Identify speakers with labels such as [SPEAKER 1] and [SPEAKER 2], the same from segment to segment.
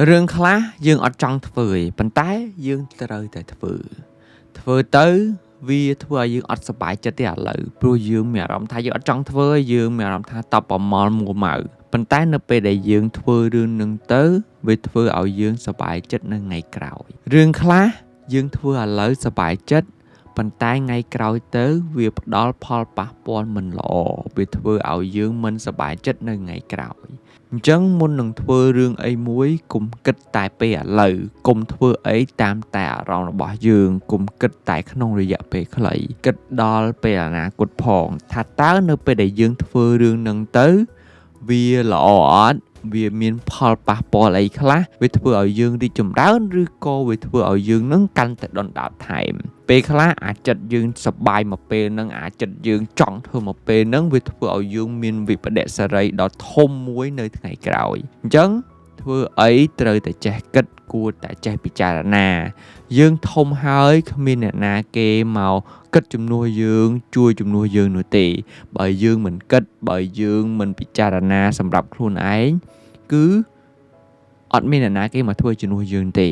[SPEAKER 1] រឿងខ្លះយើងអត់ចង់ធ្វើទេប៉ុន្តែយើងត្រូវតែធ្វើទៅវាធ្វើឲ្យយើងអត់សប្បាយចិត្តទេឥឡូវព្រោះយើងមានអារម្មណ៍ថាយើងអត់ចង់ធ្វើយើងមានអារម្មណ៍ថាតបប្រមល់មួម៉ៅប៉ុន្តែនៅពេលដែលយើងធ្វើរឿងនឹងទៅវាធ្វើឲ្យយើងសប្បាយចិត្តនៅថ្ងៃក្រោយរឿងខ្លះយើងធ្វើឥឡូវសប្បាយចិត្តប៉ុន្តែថ្ងៃក្រោយទៅវាផ្ដល់ផលប៉ះពាល់មិនល្អវាធ្វើឲ្យយើងមិនសប្បាយចិត្តនៅថ្ងៃក្រោយអញ្ចឹងមុននឹងធ្វើរឿងអីមួយកុំគិតតែពេលឥឡូវកុំធ្វើអីតាមតែអារម្មណ៍របស់យើងកុំគិតតែក្នុងរយៈពេលខ្លីគិតដល់ពេលអនាគតផងថាតើនៅពេលដែលយើងធ្វើរឿងនឹងទៅវាល្អអត់វាមានផលប៉ះពាល់អីខ្លះវាធ្វើឲ្យយើងរីកចម្រើនឬក៏វាធ្វើឲ្យយើងនឹងកាន់តែដុនដាបថែមពេលខ្លះអាចចិត្តយើងសប្បាយមកពេលហ្នឹងអាចចិត្តយើងចង់ធ្វើមកពេលហ្នឹងវាធ្វើឲ្យយើងមានវិបដិសារីដ៏ធំមួយនៅថ្ងៃក្រោយអញ្ចឹងធ្វើអីត្រូវតែចេះគិតគួរតែចេះពិចារណាយើងធំហើយគ្មានអ្នកណាគេមកគិតជំនួសយើងជួយជំនួសយើងនោះទេបើយើងមិនគិតបើយើងមិនពិចារណាសម្រាប់ខ្លួនឯងគឺអត់មានអ្នកណាគេមកធ្វើជំនួសយើងទេ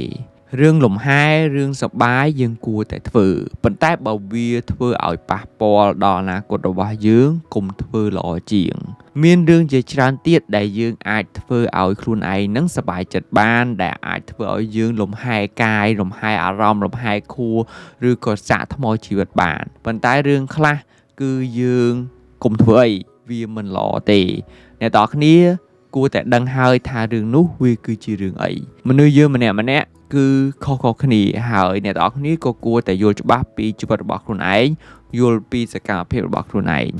[SPEAKER 1] រឿងលំហែរឿងសប្បាយយើងគួរតែធ្វើប៉ុន្តែបើវាធ្វើឲ្យប៉ះពាល់ដល់អនាគតរបស់យើងកុំធ្វើល្អជាងមានរឿងជាច្រើនទៀតដែលយើងអាចធ្វើឲ្យខ្លួនឯងនឹងសប្បាយចិត្តបានដែលអាចធ្វើឲ្យយើងលំហែកាយលំហែអារម្មណ៍លំហែខួរឬក៏សាកថ្មជីវិតបានប៉ុន្តែរឿងខ្លះគឺយើងកុំធ្វើអីវាមិនល្អទេអ្នកទាំងអស់គ្នាគួរតែដឹងហើយថារឿងនោះវាគឺជារឿងអីមនុស្សយើងម្នាក់គឺខុសៗគ្នាហើយអ្នកទាំងអស់គ្នាក៏គួរតែយល់ច្បាស់ពីជីវិតរបស់ខ្លួនឯងយល់ពីសកម្មភាពរបស់ខ្លួនឯង